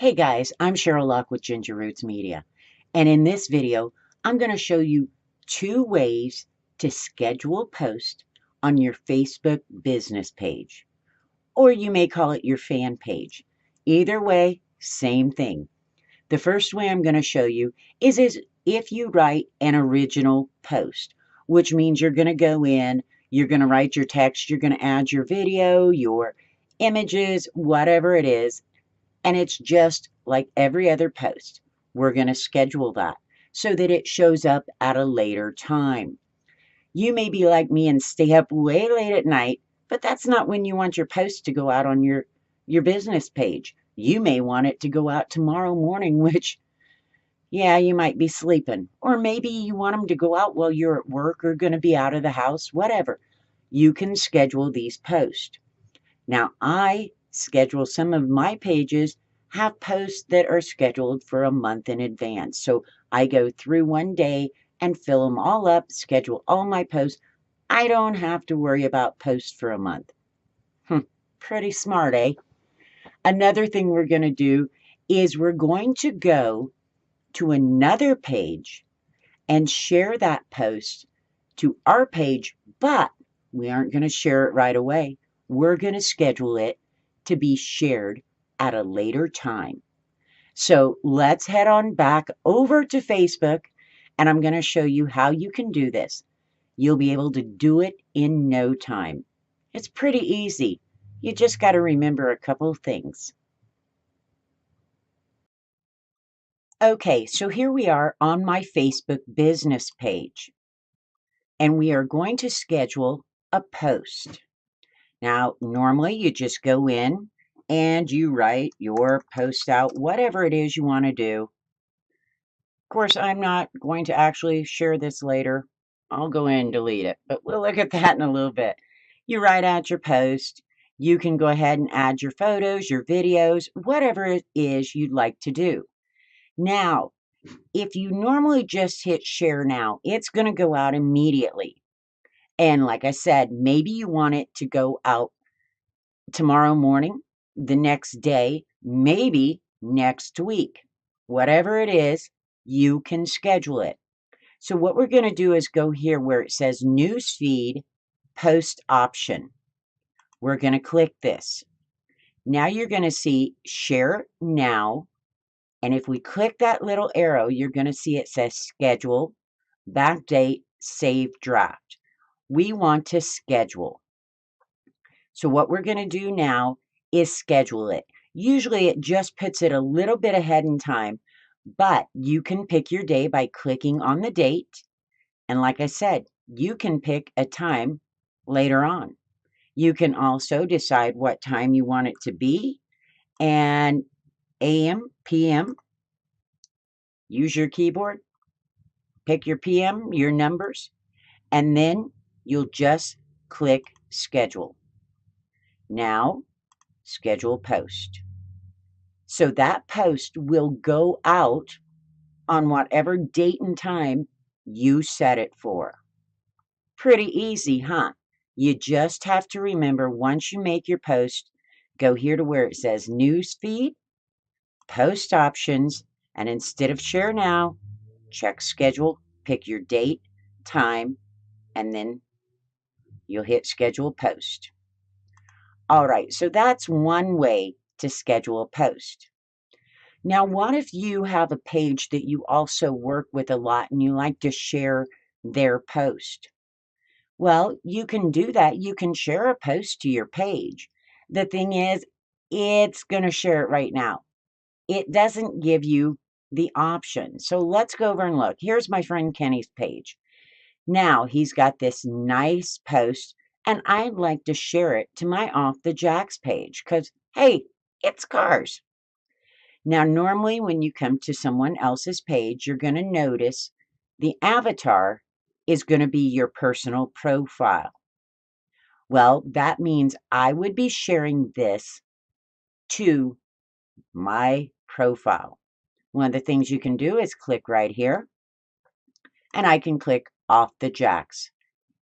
Hey guys, I'm Sheryl Loch with Ginger Roots Media, and in this video, I'm going to show you 2 ways to schedule posts on your Facebook business page, or you may call it your fan page. Either way, same thing. The first way I'm going to show you is if you write an original post, which means you're going to go in, you're going to write your text, you're going to add your video, your images, whatever it is, and it's just like every other post. We're going to schedule that so that it shows up at a later time. You may be like me and stay up way late at night, but that's not when you want your post to go out on your business page. You may want it to go out tomorrow morning, which, yeah, you might be sleeping. Or maybe you want them to go out while you're at work or going to be out of the house, whatever. You can schedule these posts. Now, I schedule some of my pages have posts that are scheduled for a month in advance. So I go through one day and fill them all up, schedule all my posts. I don't have to worry about posts for a month. Pretty smart, eh? Another thing we're going to do is we're going to go to another page and share that post to our page, but we aren't going to share it right away. We're going to schedule it to be shared at a later time. So let's head on back over to Facebook, and I'm going to show you how you can do this. You'll be able to do it in no time. It's pretty easy. You just got to remember a couple of things. Okay, so here we are on my Facebook business page, and we are going to schedule a post. Now, normally you just go in and you write your post out, whatever it is you want to do. Of course, I'm not going to actually share this later. I'll go in and delete it, but we'll look at that in a little bit. You write out your post. You can go ahead and add your photos, your videos, whatever it is you'd like to do. Now, if you normally just hit share now, it's going to go out immediately. And like I said, maybe you want it to go out tomorrow morning, the next day, maybe next week. Whatever it is, you can schedule it. So what we're going to do is go here where it says Newsfeed Post Option. We're going to click this. Now you're going to see Share Now. And if we click that little arrow, you're going to see it says Schedule, Backdate, Save Draft. We want to schedule. So what we're going to do now is schedule it. Usually it just puts it a little bit ahead in time, but you can pick your day by clicking on the date. And like I said, you can pick a time later on. You can also decide what time you want it to be, and AM, PM, use your keyboard, pick your PM, your numbers, and then you'll just click schedule. Now, schedule post. So that post will go out on whatever date and time you set it for. Pretty easy, huh? You just have to remember once you make your post, go here to where it says Newsfeed, Post Options, and instead of Share Now, check Schedule, pick your date, time, and then you'll hit Schedule Post. All right, so that's one way to schedule a post. Now, what if you have a page that you also work with a lot and you like to share their post? Well, you can do that. You can share a post to your page. The thing is, it's going to share it right now. It doesn't give you the option. So let's go over and look. Here's my friend Kenny's page. Now he's got this nice post, and I'd like to share it to my Off the Jacks page because, hey, it's cars. Now, normally when you come to someone else's page, you're going to notice the avatar is going to be your personal profile. Well, that means I would be sharing this to my profile. One of the things you can do is click right here, and I can click Off the Jacks.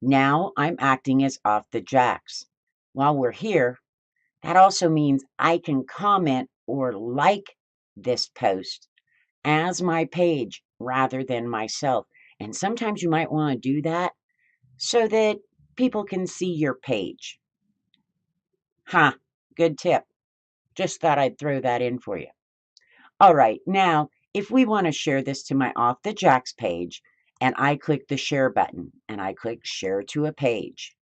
Now I'm acting as Off the Jacks. While we're here, that also means I can comment or like this post as my page rather than myself. And sometimes you might want to do that so that people can see your page. Huh, good tip. Just thought I'd throw that in for you. All right, now, if we want to share this to my Off the Jacks page, and I click the share button, and I click share to a page.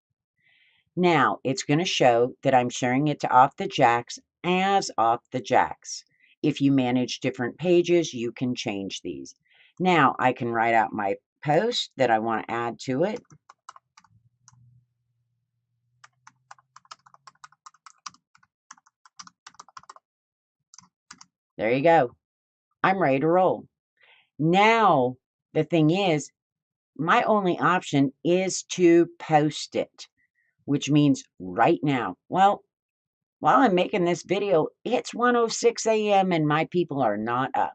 Now, it's going to show that I'm sharing it to Off the Jacks as Off the Jacks. If you manage different pages, you can change these. Now, I can write out my post that I want to add to it. There you go. I'm ready to roll. Now, the thing is, my only option is to post it, which means right now. Well, while I'm making this video, it's 1:06 a.m. and my people are not up.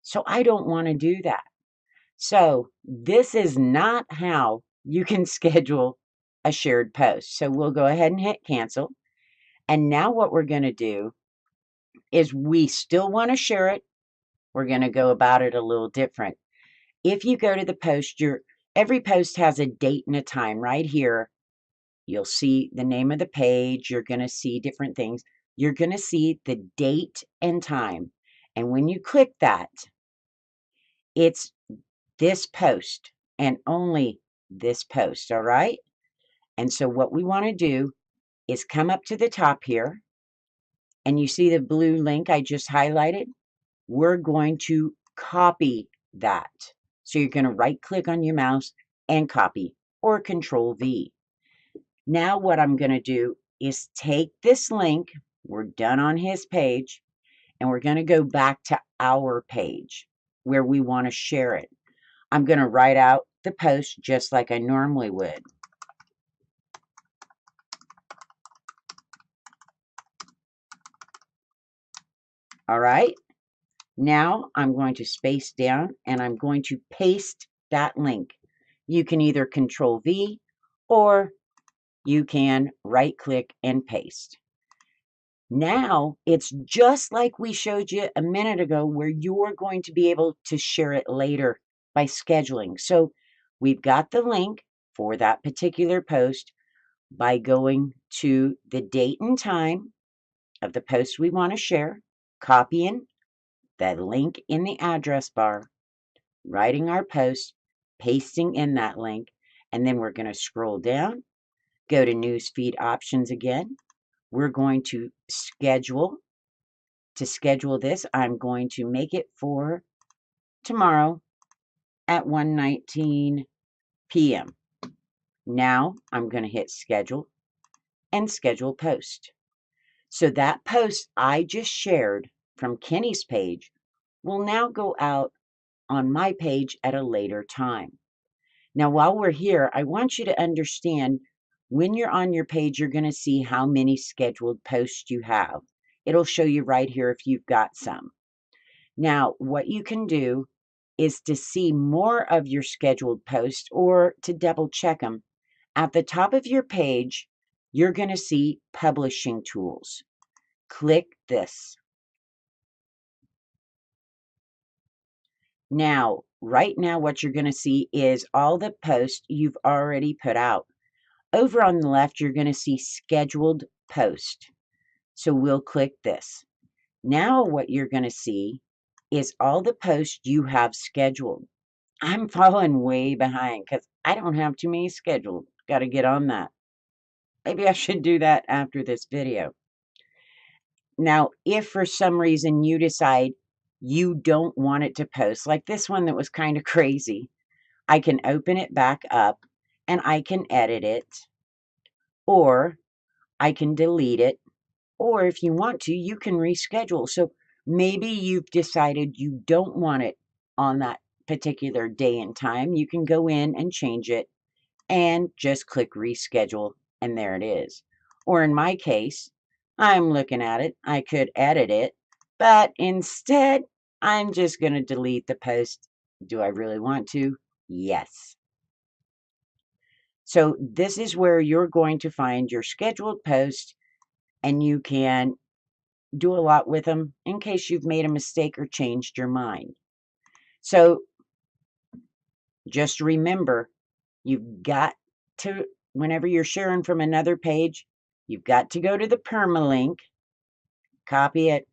So I don't want to do that. So this is not how you can schedule a shared post. So we'll go ahead and hit cancel. And now what we're going to do is we still want to share it. We're going to go about it a little different. If you go to the post, every post has a date and a time right here. You'll see the name of the page. You're going to see different things. You're going to see the date and time. And when you click that, it's this post and only this post, all right? And so what we want to do is come up to the top here, and you see the blue link I just highlighted? We're going to copy that. So you're going to right-click on your mouse and copy, or Control-V. Now what I'm going to do is take this link, we're done on his page, and we're going to go back to our page where we want to share it. I'm going to write out the post just like I normally would. All right. Now I'm going to space down and I'm going to paste that link. You can either Control-V or you can right-click and paste. Now it's just like we showed you a minute ago where you're going to be able to share it later by scheduling. So we've got the link for that particular post by going to the date and time of the post we want to share, copying the link in the address bar, writing our post, pasting in that link, and then we're going to scroll down, go to newsfeed options again. We're going to schedule. To schedule this, I'm going to make it for tomorrow at 1:19 p.m. Now I'm going to hit schedule and schedule post. So that post I just shared from Kenny's page will now go out on my page at a later time. Now, while we're here, I want you to understand when you're on your page, you're going to see how many scheduled posts you have. It'll show you right here if you've got some. Now, what you can do is to see more of your scheduled posts or to double check them. At the top of your page, you're going to see publishing tools. Click this. Now, right now, what you're going to see is all the posts you've already put out. Over on the left, you're going to see scheduled post. So we'll click this. Now what you're going to see is all the posts you have scheduled. I'm falling way behind because I don't have too many scheduled. Got to get on that. Maybe I should do that after this video. Now, if for some reason you decide you don't want it to post, like this one that was kind of crazy, I can open it back up and I can edit it, or I can delete it, or if you want to, you can reschedule. So maybe you've decided you don't want it on that particular day and time. You can go in and change it and just click reschedule, and there it is. Or in my case, I'm looking at it, I could edit it, but instead, I'm just going to delete the post. Do I really want to? Yes. So this is where you're going to find your scheduled post, and you can do a lot with them in case you've made a mistake or changed your mind. So just remember, you've got to, whenever you're sharing from another page, you've got to go to the permalink, copy it,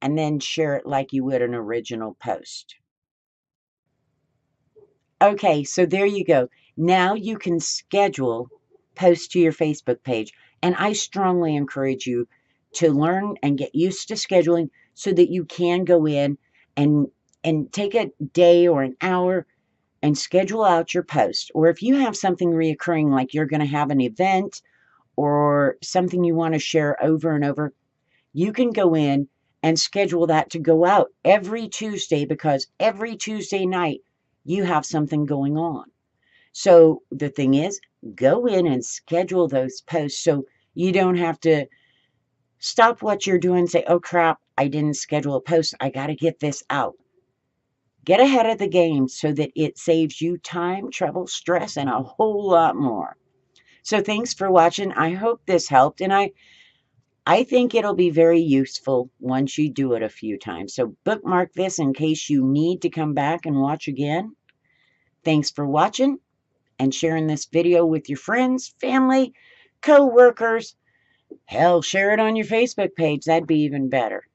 and then share it like you would an original post. Okay, so there you go. Now you can schedule posts to your Facebook page. And I strongly encourage you to learn and get used to scheduling so that you can go in and take a day or an hour and schedule out your post. Or if you have something reoccurring, like you're going to have an event or something you want to share over and over, you can go in and schedule that to go out every Tuesday, because every Tuesday night you have something going on. So the thing is, go in and schedule those posts so you don't have to stop what you're doing and say, oh crap, I didn't schedule a post. I got to get this out. Get ahead of the game so that it saves you time, trouble, stress, and a whole lot more. So thanks for watching. I hope this helped, and I think it'll be very useful once you do it a few times. So bookmark this in case you need to come back and watch again. Thanks for watching and sharing this video with your friends, family, co-workers. Hell, share it on your Facebook page. That'd be even better.